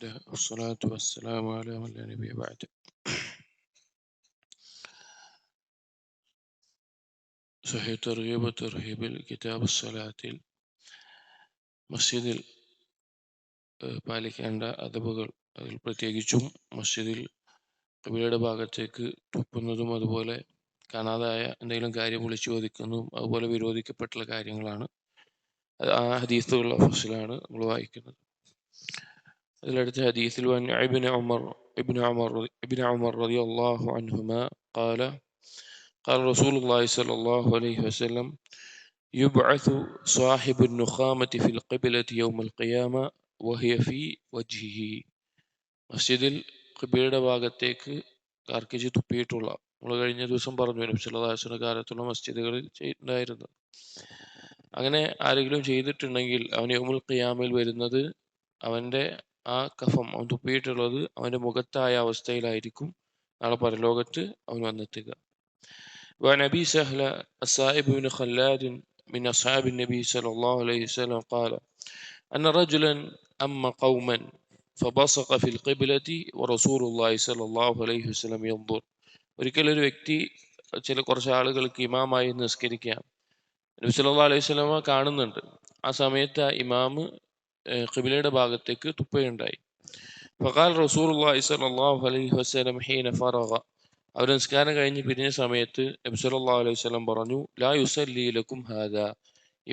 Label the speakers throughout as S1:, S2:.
S1: الله والصلاة والسلام على من لا نبي بعده. صحيح ترغيب وترهيب الكتاب الصلاة മസ്ജിദിൽ പാലിക്കേണ്ട അദബുകൾ, അതിൽ പ്രത്യേകിച്ചും മസ്ജിദിൽ ഖിബലയുടെ ഭാഗത്തേക്ക് തുപ്പുന്നതും അതുപോലെ കാണാതായ എന്തെങ്കിലും കാര്യം വിളിച്ചു ചോദിക്കുന്നതും അതുപോലെ വിരോധിക്കപ്പെട്ടുള്ള കാര്യങ്ങളാണ്. ആ ഹദീസുകളുടെ ഫസ്ലാണ് നമ്മൾ വായിക്കുന്നത്. അതിലടുത്ത ഹദീസിൽ ഇബ്നു ഉമർ റളിയല്ലാഹു അൻഹുമാ ഖാല قال رسول الله صلى الله عليه وسلم يبعث صاحب النخامة في القبلة يوم القيامة وهي في وجهه. മസ്ജിദിൽ ഖിബലയുടെ ഭാഗത്തേക്ക് കാർക്കിച്ച് തുപ്പിയിട്ടുള്ള, നമ്മൾ കഴിഞ്ഞ ദിവസം പറഞ്ഞു നബി സല്ലല്ലാഹു അലൈഹി വസല്ലം കാലത്തുള്ള മസ്ജിദുകളിൽ ഉണ്ടായിരുന്നു. അങ്ങനെ ആരെങ്കിലും ചെയ്തിട്ടുണ്ടെങ്കിൽ അവൻ യൗമുൽ ഖിയാമയിൽ വരുന്നത് അവന്റെ ആ കഫം, അവൻ തുപ്പിയിട്ടുള്ളത് അവന്റെ മുഖത്തായ അവസ്ഥയിലായിരിക്കും നാളെ പരലോകത്ത് അവൻ വന്നെത്തുക. وعن أبي سهل السائب بن خلاد من أصحاب النبي صلى الله عليه وسلم قال أن رجلا أما قوما فبصق في القبلة ورسول الله صلى الله عليه وسلم ينظر. ഒരിക്കലൊരു വ്യക്തി കുറച്ച് ആളുകൾക്ക് ഇമാമായി നിസ്കരിക്കാം, നബി സല്ലല്ലാഹു അലൈഹി വസല്ലമ കാണുന്നുണ്ട്. ആ സമയത്ത് ആ ഇമാമ് ഖിബലയുടെ ഭാഗത്തേക്ക് തുപ്പയുണ്ടായി. ഫഖാൽ റസൂലുള്ളാഹി സ്വല്ലല്ലാഹു അലൈഹി വസല്ലം ഹീന ഫറഗ, അവർ നിസ്കാരം കഴിഞ്ഞ് പിരിഞ്ഞ സമയത്ത് നബി സല്ലല്ലാഹു അലൈഹി വസല്ലം പറഞ്ഞു, ലാ യുസല്ലി ലക്കും ഹാദാ,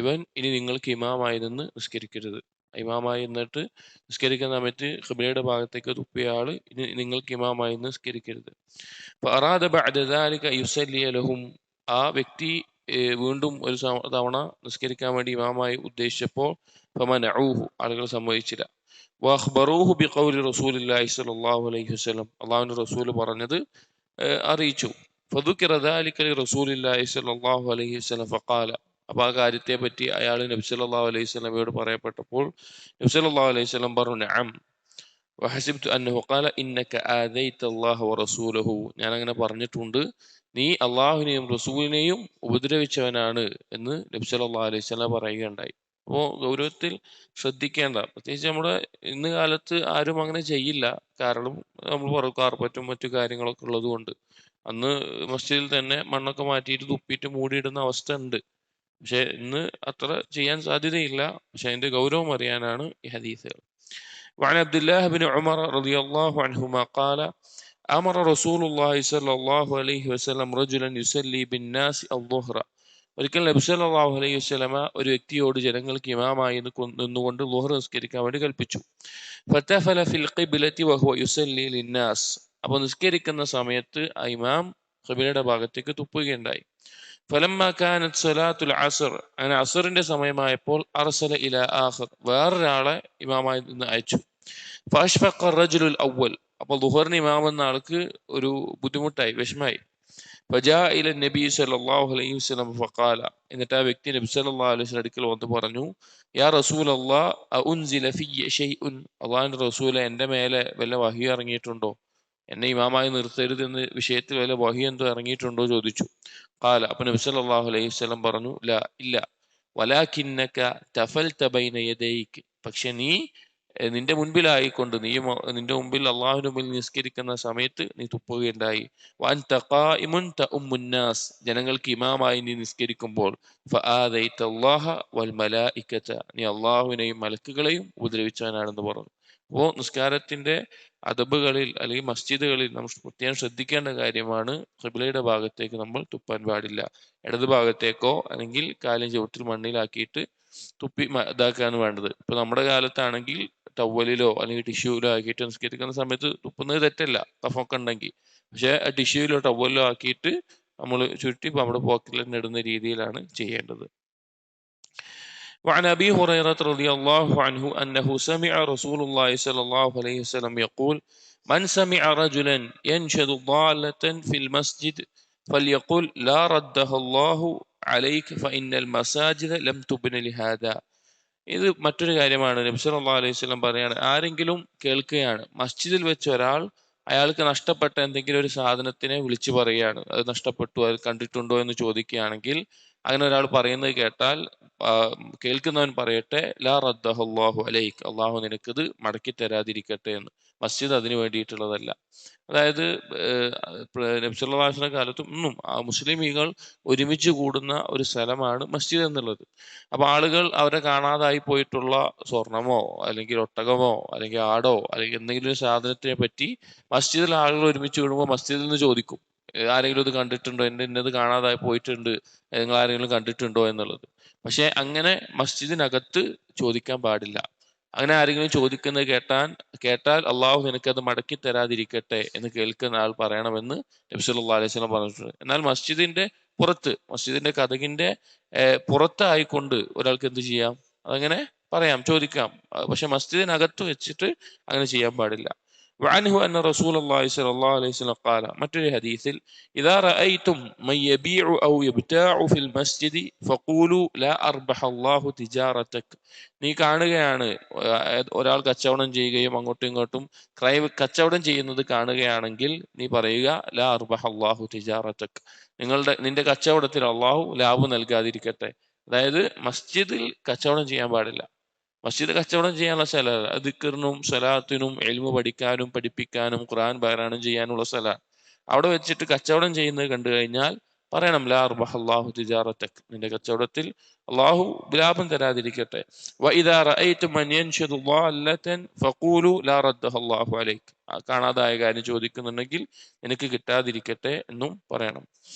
S1: ഇവൻ ഇനി നിങ്ങൾക്ക് ഇമാമായി നിന്ന് നിസ്കരിക്കരുത്. ഇമാമായി നിന്നിട്ട് നിസ്കരിക്കുന്ന സമയത്ത് ഖിബലയുടെ ഭാഗത്തേക്ക് തുപ്പിയ ആള് ഇനി നിങ്ങൾക്ക് ഇമാമായി നിസ്കരിക്കരുത്. ഫഅറാദ ബഅദ ദാലിക യുസല്ലി ലഹും, ആ വ്യക്തി വീണ്ടും ഒരു തവണ നിസ്കരിക്കാൻ വേണ്ടി ഇമാമായി ഉദ്ദേശിച്ചപ്പോൾ ഫമനഊഹു, ആളുകൾ സമ്മതിച്ചില്ല. വഅഖ്ബറൂഹു ബിഖൗലി റസൂലില്ലാഹി സ്വല്ലല്ലാഹു അലൈഹി വസല്ലം, അല്ലാഹുവിന്റെ റസൂൽ പറഞ്ഞത് അറിയിച്ചു. ഫദുകിറ ദാലിക ലിറസൂലില്ലാഹി സ്വല്ലല്ലാഹു അലൈഹി വസല്ലം ഫഖാല, അപ്പോൾ ആ കാര്യത്തെ പറ്റി അയാൾ നബി സല്ലല്ലാഹു അലൈഹി വസല്ലമയോട് പറയപ്പെട്ടപ്പോൾ നബി സല്ലല്ലാഹു അലൈഹി വസല്ലം പറഞ്ഞു, നഅം വഹസിബ്തു അന്നഹു ഖാല ഇന്നക ആദൈത അല്ലാഹ വറസൂലഹു, ഞാൻ അങ്ങനെ പറഞ്ഞിട്ടുണ്ട്, നീ അള്ളാഹുവിനെയും റസൂലിനെയും ഉപദ്രവിച്ചവനാണ് എന്ന് നബി സല്ലല്ലാഹു അലൈഹി വസല്ലം പറയുകയുണ്ടായി. അപ്പോൾ ഗൗരവത്തിൽ ശ്രദ്ധിക്കേണ്ട, പ്രത്യേകിച്ച് നമ്മുടെ ഇന്ന് കാലത്ത് ആരും അങ്ങനെ ചെയ്യില്ല. കാരണം നമ്മൾ പറയും കാർപ്പറ്റും മറ്റു കാര്യങ്ങളൊക്കെ ഉള്ളത് കൊണ്ട്. അന്ന് മസ്ജിദിൽ തന്നെ മണ്ണൊക്കെ മാറ്റിയിട്ട് തുപ്പിയിട്ട് മൂടിയിടുന്ന അവസ്ഥ ഉണ്ട്. പക്ഷെ ഇന്ന് അത്ര ചെയ്യാൻ സാധ്യതയില്ല. പക്ഷെ അതിന്റെ ഗൗരവം അറിയാനാണ് ഈ ഹദീസുകൾ. وعن عبد الله بن عمر رضي الله عنهما قال أمر رسول الله صلى الله عليه وسلم رجلا يصلي بالناس الظهر. ഒരിക്കൽ നബി സല്ലല്ലാഹു അലൈഹി വസല്ലമ ഒരു വ്യക്തിയോട് ജനങ്ങൾക്ക് ഇമാമായി നിന്നുകൊണ്ട് ളുഹർ നിസ്കരിക്കാൻ വേണ്ടി കൽപ്പിച്ചു. ഫതഫല ഫിൽ ഖിബ്ലതി വഹുവ യുസല്ലി ലിന്നാസ്, അപ്പോൾ നിസ്കരിക്കുന്ന സമയത്ത് ആ ഇമാം ഖിബ്ലയുടെ ഭാഗത്തേക്ക് തുപ്പുകയുണ്ടായി. ഫലമ്മ കാനത് സ്വലാത്തുൽ അസ്ർ, അങ്ങനെ അസ്റിന്റെ സമയമായപ്പോൾ അർസല ഇലാ ആഖിർ, വേറൊരാളെ ഇമാമായി നിന്ന് അയച്ചു. ഫഅഷ്ഫഖ റജുലുൽ അവ്വൽ, അപ്പോൾ ളുഹറിന് ഇമാം എന്ന ആൾക്ക് ഒരു ബുദ്ധിമുട്ടായി, വിഷമായി. ഫജാ ഇല നബി സല്ലല്ലാഹു അലൈഹി വസല്ലം ഫഖാല, എന്നിട്ട് ആ വ്യക്തി നബി സല്ലല്ലാഹു അലൈഹി വസല്ലം അടുക്കൽ വന്ന് പറഞ്ഞു, യാ റസൂലല്ലാഹ് അഉൻസില ഫിയ ഷൈഉൻ, അല്ലാഹുവിന്റെ റസൂലെ എൻ്റെ മേലെ വല്ല വഹി ഇറങ്ങിയിട്ടുണ്ടോ, എന്നെ ഇമാമായി നിർത്തരുത് എന്ന വിഷയത്തിൽ വല്ല വഹി എന്തോ ഇറങ്ങിയിട്ടുണ്ടോ ചോദിച്ചു. ഖാല, അപ്പോൾ നബി സല്ലല്ലാഹു അലൈഹി വസല്ലം പറഞ്ഞു, ലാ, ഇല്ല, വലാകിന്നക തഫൽത ബൈന യദൈക്, പക്ഷെ നീ നിന്റെ മുൻപിലായിക്കൊണ്ട്, നിന്റെ മുമ്പിൽ അള്ളാഹുവിന്റെ മുമ്പിൽ നിസ്കരിക്കുന്ന സമയത്ത് നീ തുപ്പുകയുണ്ടായി. വഅൻത ഖായിമുൻ തഉമ്മുന്നാസ്, ജനങ്ങൾക്ക് ഇമാമായി നീ നിസ്കരിക്കുമ്പോൾ ഫആദൈത അല്ലാഹ വൽ മലായികത, നീ അള്ളാഹുവിനെയും മലക്കുകളെയും ഉപദ്രവിച്ചവനാണെന്ന് പറഞ്ഞു. അപ്പോൾ നിസ്കാരത്തിന്റെ അദബുകളിൽ അല്ലെങ്കിൽ മസ്ജിദുകളിൽ നമ്മൾ പ്രത്യേകം ശ്രദ്ധിക്കേണ്ട കാര്യമാണ്, ഖിബ്ലയുടെ ഭാഗത്തേക്ക് നമ്മൾ തുപ്പാൻ പാടില്ല. ഇടത് ഭാഗത്തേക്കോ അല്ലെങ്കിൽ കാലിൻ ചുവട്ടിൽ മണ്ണിലാക്കിയിട്ട് തുപ്പി ഇതാക്കാണ് വേണ്ടത്. ഇപ്പൊ നമ്മുടെ കാലത്താണെങ്കിൽ ടവലിലോ അല്ലെങ്കിൽ ടിഷ്യൂലോ ആക്കിയിട്ട് നിസ്കരിക്കുന്ന സമയത്ത് തുപ്പുന്നത് തെറ്റല്ല, കഫമൊക്കെ ഉണ്ടെങ്കിൽ. പക്ഷെ ആ ടിഷ്യൂലോ ടവലിലോ ആക്കിയിട്ട് നമ്മൾ ചുരുട്ടി നമ്മുടെ പോക്കറ്റിൽ തന്നെ ഇടുന്ന രീതിയിലാണ് ചെയ്യേണ്ടത്. وعن أبي هريرة رضي الله عنه أنه سمع رسول الله صلى الله عليه وسلم يقول من سمع رجلا ينشد ضالة في المسجد فليقل لا ردها الله عليك فإن المساجد لم تبن لهذا. ഇത് മറ്റൊരു കാര്യമാണ്. നബി സല്ലല്ലാഹു അലൈഹി വസല്ലം പറയാണ്, ആരെങ്കിലും കേൾക്കുകയാണ് മസ്ജിദിൽ വെച്ച് ഒരാൾ അയാൾക്ക് നഷ്ടപ്പെട്ട എന്തെങ്കിലും ഒരു സാധനത്തിനെ വിളിച്ചു പറയുകയാണ്, അത് നഷ്ടപ്പെട്ടു, അത് കണ്ടിട്ടുണ്ടോ എന്ന് ചോദിക്കുകയാണെങ്കിൽ അങ്ങനെ ഒരാൾ പറയുന്നത് കേട്ടാൽ കേൾക്കുന്നവൻ പറയട്ടെ ലാ റദ്ദഹുല്ലാഹു അലൈക്, അള്ളാഹു നിനക്കിത് മടക്കി തരാതിരിക്കട്ടെ എന്ന്. മസ്ജിദ് അതിന് വേണ്ടിയിട്ടുള്ളതല്ല. അതായത് നബി സല്ലല്ലാഹു അലൈഹി വസല്ലം കാലത്തും ഇന്നും മുസ്ലിമീങ്ങൾ ഒരുമിച്ച് കൂടുന്ന ഒരു സ്ഥലമാണ് മസ്ജിദ് എന്നുള്ളത്. അപ്പൊ ആളുകൾ അവരെ കാണാതായി പോയിട്ടുള്ള സ്വർണമോ അല്ലെങ്കിൽ ഒട്ടകമോ അല്ലെങ്കിൽ ആടോ അല്ലെങ്കിൽ എന്തെങ്കിലും ഒരു സാധനത്തിനെ പറ്റി മസ്ജിദിൽ ആളുകൾ ഒരുമിച്ച് കൂടുമ്പോൾ മസ്ജിദിൽ നിന്ന് ചോദിക്കും, ആരെങ്കിലും ഇത് കണ്ടിട്ടുണ്ടോ, എന്റെ ഇന്നത് കാണാതായി പോയിട്ടുണ്ട്, നിങ്ങൾ ആരെങ്കിലും കണ്ടിട്ടുണ്ടോ എന്നുള്ളത്. പക്ഷെ അങ്ങനെ മസ്ജിദിനകത്ത് ചോദിക്കാൻ പാടില്ല. അങ്ങനെ ആരെങ്കിലും ചോദിക്കുന്നത് കേട്ടാൽ അള്ളാഹു നിനക്കത് മടക്കി തരാതിരിക്കട്ടെ എന്ന് കേൾക്കുന്ന ആൾ പറയണമെന്ന് നബി സല്ലല്ലാഹു അലൈഹി വസല്ലം പറഞ്ഞിട്ടുണ്ട്. എന്നാൽ മസ്ജിദിന്റെ പുറത്ത്, മസ്ജിദിന്റെ കതകിന്റെ പുറത്തായിക്കൊണ്ട് ഒരാൾക്ക് എന്ത് ചെയ്യാം? അതങ്ങനെ പറയാം, ചോദിക്കാം. പക്ഷെ മസ്ജിദിനകത്ത് വെച്ചിട്ട് അങ്ങനെ ചെയ്യാൻ പാടില്ല. وعنه أن رسول الله صلى الله عليه وسلم قال മറ്റൊരു ഹദീസിൽ إذا رأيتم من يبيع أو يبتاع في المسجد فقولوا لا أربح الله تجارتك. നീ കാണുകയാണ് ഒരാൾ കച്ചവടം ചെയ്യുകയും അങ്ങോട്ടും ഇങ്ങോട്ടും കച്ചവടം ചെയ്യുന്നത് കാണുകയാണെങ്കിൽ നീ പറയുക ലാ അർബഹ അല്ലാഹു തിജാറതക്, നിന്റെ കച്ചവടത്തിൽ അള്ളാഹു ലാഭം നൽകാതിരിക്കട്ടെ. അതായത് മസ്ജിദിൽ കച്ചവടം ചെയ്യാൻ പാടില്ല. മസ്ജിദ് കച്ചവടം ചെയ്യാനുള്ള സ്ഥലമല്ല. ദിക്റിനും സ്വലാത്തിനും ഇൽമു പഠിക്കാനും പഠിപ്പിക്കാനും ഖുർആൻ പാരായണം ചെയ്യാനുള്ള സ്ഥലമാണ്. അവിടെ വെച്ചിട്ട് കച്ചവടം ചെയ്യുന്നത് കണ്ടു കഴിഞ്ഞാൽ പറയണം ലാ അർബഹ അല്ലാഹു തിജാറതക്, നിന്റെ കച്ചവടത്തിൽ അള്ളാഹു ലാഭം തരാതിരിക്കട്ടെ. വഇദാ റഅയ്തും മൻ യൻശദു ളാല്ലതൻ ഫഖൂലു ലാ റദ്ദഹ അല്ലാഹു അലൈക്, കാണാതായ കാര്യം ചോദിക്കുന്നുണ്ടെങ്കിൽ നിനക്ക് കിട്ടാതിരിക്കട്ടെ എന്നും പറയണം.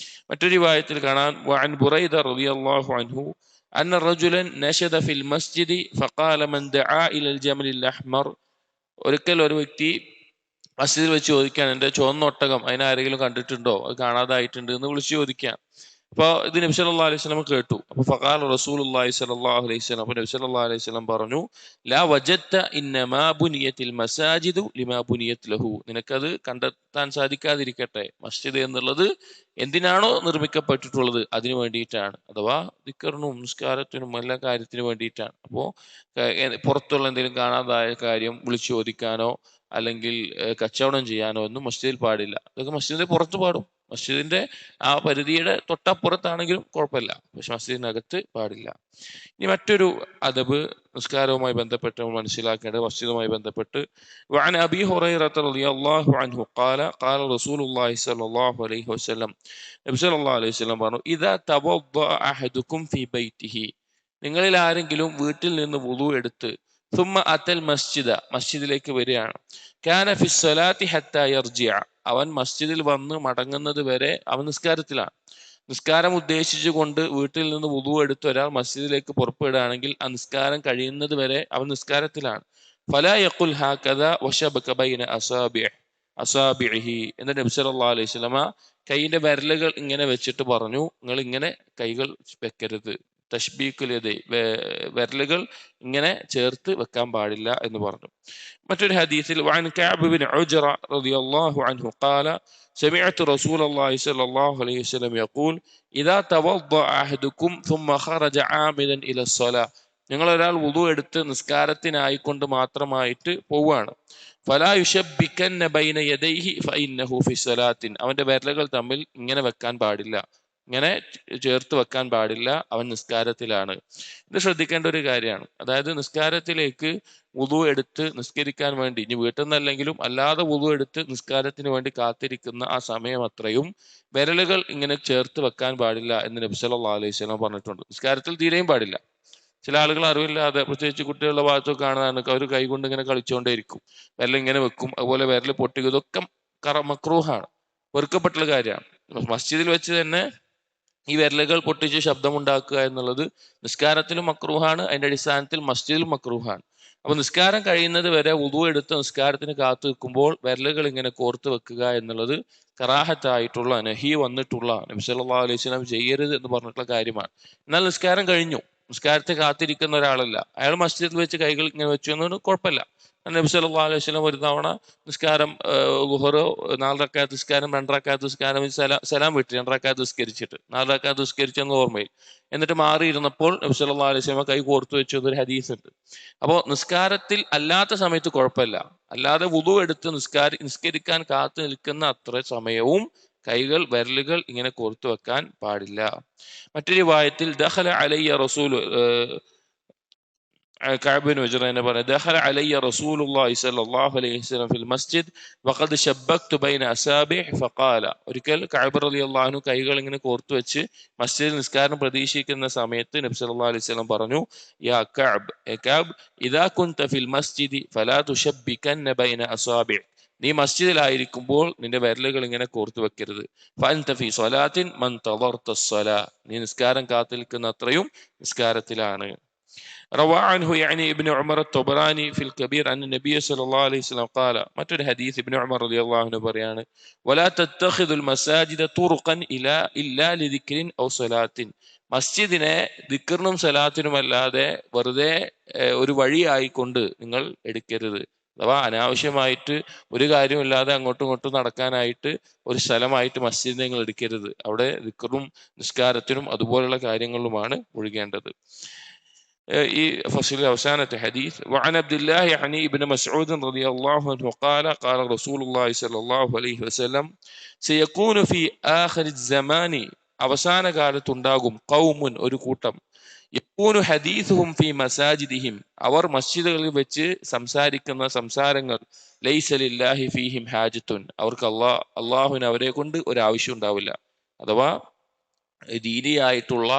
S1: മറ്റൊരു റിവായത്തിൽ കാണാൻ വഅൻ ബുറൈദ റളിയല്ലാഹു അൻഹു أن رجلا نشد في المسجد فقال من دعا إلى الجمل الأحمر. ഒരിക്കൽ ഒരു വ്യക്തി മസ്ജിദിൽ വെച്ച് ചോദിക്കാൻ, എൻ്റെ ചുവന്ന ഒട്ടകം അതിനെ ആരെങ്കിലും കണ്ടിട്ടുണ്ടോ, അത് കാണാതായിട്ടുണ്ട് എന്ന് വിളിച്ചു ചോദിക്കാൻ. അപ്പൊ ഇത് നബി സല്ലല്ലാഹു അലൈഹി വസല്ലം കേട്ടു. അപ്പൊ ഫഖാല റസൂലുള്ളാഹി സ്വല്ലല്ലാഹു അലൈഹി വസല്ലം, അപ്പൊ നബി സല്ലല്ലാഹു അലൈഹി വസല്ലം പറഞ്ഞു ലാ വജദ്ത ഇന്നമാ ബുനിയത്തിൽ മസാജിദു ലിമാ ബുനിയത് ലഹു, നിനക്കത് കണ്ടെത്താൻ സാധിക്കാതിരിക്കട്ടെ, മസ്ജിദ് എന്നുള്ളത് എന്തിനാണോ നിർമ്മിക്കപ്പെട്ടിട്ടുള്ളത് അതിനു വേണ്ടിയിട്ടാണ്. അഥവാ ദിക്റിനും നിസ്കാരത്തിനും എല്ലാ കാര്യത്തിനും വേണ്ടിയിട്ടാണ്. അപ്പോ പുറത്തുള്ള എന്തെങ്കിലും കാണാതായ കാര്യം വിളിച്ചു ചോദിക്കാനോ അല്ലെങ്കിൽ കച്ചവടം ചെയ്യാനോ ഒന്നും മസ്ജിദിൽ പാടില്ല. അതൊക്കെ മസ്ജിദിന്റെ പുറത്ത് പാടും. മസ്ജിദിന്റെ ആ പരിധിയുടെ തൊട്ടപ്പുറത്താണെങ്കിലും കുഴപ്പമില്ല, പക്ഷെ മസ്ജിദിനകത്ത് പാടില്ല. ഇനി മറ്റൊരു അദബ് നിസ്കാരവുമായി ബന്ധപ്പെട്ട് നമ്മൾ മനസ്സിലാക്കേണ്ടത് മസ്ജിദുമായി ബന്ധപ്പെട്ട് وعن أبي هريرة رضي الله عنه قال قال رسول الله صلى الله عليه وسلم, നബി സല്ലല്ലാഹു അലൈഹി വസല്ലം പറഞ്ഞു إذا توضأ أحدكم في بيته, നിങ്ങളിൽ ആരെങ്കിലും വീട്ടിൽ നിന്ന് വുളു എടുത്ത് ثم أتى المسجد, മസ്ജിദിലേക്ക് വരികയാണ്, كان في الصلاة حتى يرجع, അവൻ മസ്ജിദിൽ വന്ന് മടങ്ങുന്നത് വരെ അവൻ നിസ്കാരത്തിലാണ്. നിസ്കാരം ഉദ്ദേശിച്ചുകൊണ്ട് വീട്ടിൽ നിന്ന് വുളു എടുത്ത് ഒരാൾ മസ്ജിദിലേക്ക് പുറപ്പെടുകയാണെങ്കിൽ ആ നിസ്കാരം കഴിയുന്നത് വരെ അവൻ നിസ്കാരത്തിലാണ്. ഫലാ യഖുൽ ഹാകദ വശബക ബൈന അസാബിഇഹി, എന്നിട്ട് നബി സല്ലല്ലാഹു അലൈഹി വസല്ലമ കൈയിന്റെ വിരലുകൾ ഇങ്ങനെ വെച്ചിട്ട് പറഞ്ഞു, നിങ്ങൾ ഇങ്ങനെ കൈകൾ വെക്കരുത്, തഷ്ബീഖുൽ യദൈ, വിരലുകൾ ഇങ്ങനെ ചേർത്ത് വെക്കാൻ പാടില്ല എന്ന് പറഞ്ഞു. മറ്റൊരു ഹദീസിൽ വഅൻ കഅബ് ബിൻ ഉജ്റ റളിയല്ലാഹു അൻഹു ഖാല سمعت رسول الله صلى الله عليه وسلم يقول إذا توضأ أحدكم ثم خرج عامدا إلى الصلاة, നിങ്ങൾ ഒരാൾ വുളു എടുത്ത് നിസ്കാരത്തിനായിക്കൊണ്ട് മാത്രമായിട്ട് പോവുകയാണ്, ഫലാ യുശബ്ബികന്ന ബൈന യദൈഹി ഫഇന്നഹു ഫി സ്വലാത്തിൻ, അവന്റെ വിരലുകൾ തമ്മിൽ ഇങ്ങനെ വെക്കാൻ പാടില്ല, ഇങ്ങനെ ചേർത്ത് വെക്കാൻ പാടില്ല, അവൻ നിസ്കാരത്തിലാണ്. ഇത് ശ്രദ്ധിക്കേണ്ട ഒരു കാര്യമാണ്. അതായത് നിസ്കാരത്തിലേക്ക് വുളു എടുത്ത് നിസ്കരിക്കാൻ വേണ്ടി, ഇനി വീട്ടിൽ നിന്നല്ലെങ്കിലും അല്ലാതെ വുളു എടുത്ത് നിസ്കാരത്തിന് വേണ്ടി കാത്തിരിക്കുന്ന ആ സമയം അത്രയും വിരലുകൾ ഇങ്ങനെ ചേർത്ത് വെക്കാൻ പാടില്ല എന്ന് നബി സല്ലല്ലാഹു അലൈഹി വസല്ലം പറഞ്ഞിട്ടുണ്ട്. നിസ്കാരത്തിൽ തീരെയും പാടില്ല. ചില ആളുകൾ അറിവില്ലാതെ, പ്രത്യേകിച്ച് കുട്ടികളുടെ ഭാഗത്തൊക്കെ കാണുന്നതാണ്, അവർ കൈകൊണ്ട് ഇങ്ങനെ കളിച്ചുകൊണ്ടേയിരിക്കും, വിരൽ ഇങ്ങനെ വെക്കും, അതുപോലെ വിരൽ പൊട്ടിക്കും. ഇതൊക്കെ മക്രൂഹാണ്, വെറുക്കപ്പെട്ടുള്ള കാര്യമാണ്. മസ്ജിദിൽ വെച്ച് തന്നെ ഈ വിരലുകൾ പൊട്ടിച്ച് ശബ്ദമുണ്ടാക്കുക എന്നുള്ളത് നിസ്കാരത്തിലും മക്രൂഹാണ്, അതിന്റെ അടിസ്ഥാനത്തിൽ മസ്ജിദിലും മക്രൂഹാണ്. അപ്പൊ നിസ്കാരം കഴിയുന്നത് വരെ വുളു എടുത്ത് നിസ്കാരത്തിന് കാത്തു നിൽക്കുമ്പോൾ വിരലുകൾ ഇങ്ങനെ കോർത്ത് വെക്കുക എന്നുള്ളത് കറാഹത്തായിട്ടുള്ള, നഹി വന്നിട്ടുള്ള, നബി സല്ലല്ലാഹു അലൈഹി വസല്ലം ചെയ്യരുത് എന്ന് പറഞ്ഞിട്ടുള്ള കാര്യമാണ്. എന്നാൽ നിസ്കാരം കഴിഞ്ഞു, നിസ്കാരത്തെ കാത്തിരിക്കുന്ന ഒരാളല്ല, അയാൾ മസ്ജിദിൽ വെച്ച് കൈകൾ ഇങ്ങനെ വെച്ചു എന്നൊന്നും കുഴപ്പമില്ല. നബി സല്ലല്ലാഹു അലൈഹി വസല്ലം ഒരു തവണ നിസ്കാരം ളുഹർ 4 റക്അത്ത് നിസ്കാരം 2 റക്അത്ത് നിസ്കാരം സലാം വിട്ട് 2 റക്അത്ത് നിസ്കരിച്ചിട്ട് 4 റക്അത്ത് നിസ്കരിച്ചെന്ന് ഓർമ്മയിൽ, എന്നിട്ട് മാറിയിരുന്നപ്പോൾ നബി സല്ലല്ലാഹു അലൈഹി വസല്ലം കൈ കോർത്തു വെച്ചു എന്നൊരു ഹദീസ് ഉണ്ട്. അപ്പോൾ നിസ്കാരത്തിൽ അല്ലാത്ത സമയത്ത് കുഴപ്പമില്ല, അല്ലാതെ വുളു എടുത്ത് നിസ്കരിക്കാൻ കാത്തു നിൽക്കുന്ന അത്ര സമയവും വിരലുകൾ ഇങ്ങനെ കോർത്തു വെക്കാൻ പാടില്ല. മറ്റൊരു റിവായത്തിൽ ദഖല അലയ്യ റസൂൽ കഅബ് ബിൻ ഉജ്റ എന്ന് പറയുന്നത് ദഖല അലയ്യ റസൂലുള്ളാഹി സ്വല്ലല്ലാഹു അലൈഹി വസല്ലം ഫിൽ മസ്ജിദ് വഖദ് ശബ്ബക്തു ബൈന അസാബിഹ് ഫഖാല. ഒരിക്കൽ കഅബ് റളിയല്ലാഹു അൻഹു കൈകൾ ഇങ്ങനെ കോർത്തു വെച്ച് മസ്ജിദിൽ നിസ്കാരം പ്രതീക്ഷിക്കുന്ന സമയത്ത് നബി സല്ലല്ലാഹു അലൈഹി വസല്ലം പറഞ്ഞു, യാ കഅബ് ഇദാ കുൻത ഫിൽ മസ്ജിദി ഫലാ തുശബ്ബികന്ന ബൈന അസാബിഹ്. നീ മസ്ജിദിലായിരിക്കുമ്പോൾ നിന്റെ വിരലുകൾ ഇങ്ങനെ കോർത്തു വെക്കരുത്. ഫഅൻത ഫീ സ്വലാത്തിൻ മൻ തദർത സ്വലാ. നീ നിസ്കാരം കാത്തിരിക്കുന്ന അത്രയും നിസ്കാരത്തിലാണ്. روى عنه يعني ابن عمر الطبراني في الكبير أن النبي صلى الله عليه وسلم قال മറ്റൊരു ഹദീസ് ഇബ്നു ഉമർ റളിയല്ലാഹു അൻഹു പറയാണ്, ولا تتخذوا المساجد طرقا إلا لذكر أو صلاة. മസ്ജിദിനെ ദിക്റിനും സലാത്തിനും അല്ലാതെ വെറുതെ ഒരു വഴിയായിക്കൊണ്ട് നിങ്ങൾ എടുക്കരുത്. അഥവാ അനാവശ്യമായിട്ട് ഒരു കാര്യമില്ലാതെ അങ്ങോട്ടും ഇങ്ങോട്ടും നടക്കാനായിട്ട് ഒരു സ്ഥലമായിട്ട് മസ്ജിദ് നിങ്ങൾ എടുക്കരുത്. അവിടെ ദിക്റും നിസ്കാരത്തിനും അതുപോലുള്ള കാര്യങ്ങളിലുമാണ് ഒഴുകേണ്ടത്. ഈ ഫസ്ലിലെ അവസാനത്തെ ഹദീസ് وعن عبد الله يعني ابن مسعود رضي الله عنه قال قال رسول الله صلى الله عليه وسلم سيكون في آخر الزمان അവസാന കാലത്തുണ്ടാകും ഖൗമുൻ ഒരു കൂട്ടം യകൂനു ഹദീസുഹും ഫീ മസാജിദിഹിം അവർ മസ്ജിദുകളിൽ വെച്ച് സംസാരിക്കുന്ന സംസാരങ്ങൾ ലൈസ ലില്ലാഹി ഫീഹിം ഹാജത്തുൻ അവർക്ക് അള്ളാഹുവിന് അവരെ കൊണ്ട് ഒരു ആവശ്യം ഉണ്ടാവില്ല. അഥവാ ദീനിയായിട്ടുള്ള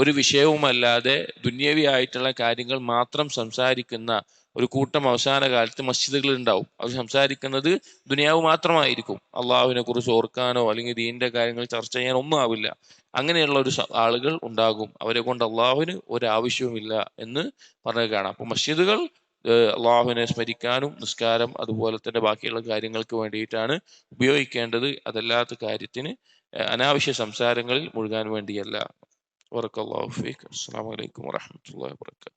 S1: ഒരു വിഷയവുമല്ലാതെ ദുന്യവി ആയിട്ടുള്ള കാര്യങ്ങൾ മാത്രം സംസാരിക്കുന്ന ഒരു കൂട്ടം അവസാന കാലത്ത് മസ്ജിദുകളിൽ ഉണ്ടാവും. അവർ സംസാരിക്കുന്നത് ദുനിയാവ് മാത്രമായിരിക്കും. അള്ളാഹുവിനെ കുറിച്ച് ഓർക്കാനോ അല്ലെങ്കിൽ ദീനിന്റെ കാര്യങ്ങൾ ചർച്ച ചെയ്യാനോ ഒന്നും ആവില്ല. അങ്ങനെയുള്ള ഒരു ആളുകൾ ഉണ്ടാകും. അവരെ കൊണ്ട് അള്ളാഹുവിന് ഒരാവശ്യവുമില്ല എന്ന് പറഞ്ഞു കാണാം. അപ്പൊ മസ്ജിദുകൾ അള്ളാഹുവിനെ സ്മരിക്കാനും നിസ്കാരം അതുപോലെ തന്നെ ബാക്കിയുള്ള കാര്യങ്ങൾക്ക് വേണ്ടിയിട്ടാണ് ഉപയോഗിക്കേണ്ടത്. അതല്ലാത്ത കാര്യത്തിന് അനാവശ്യ സംസാരങ്ങളിൽ മുഴുകാൻ വേണ്ടിയല്ല. ബറക്കല്ലാഹു ഫീക്. അസ്സലാമു അലൈക്കും വറഹ്മത്തുള്ളാഹി വബറകാതുഹു.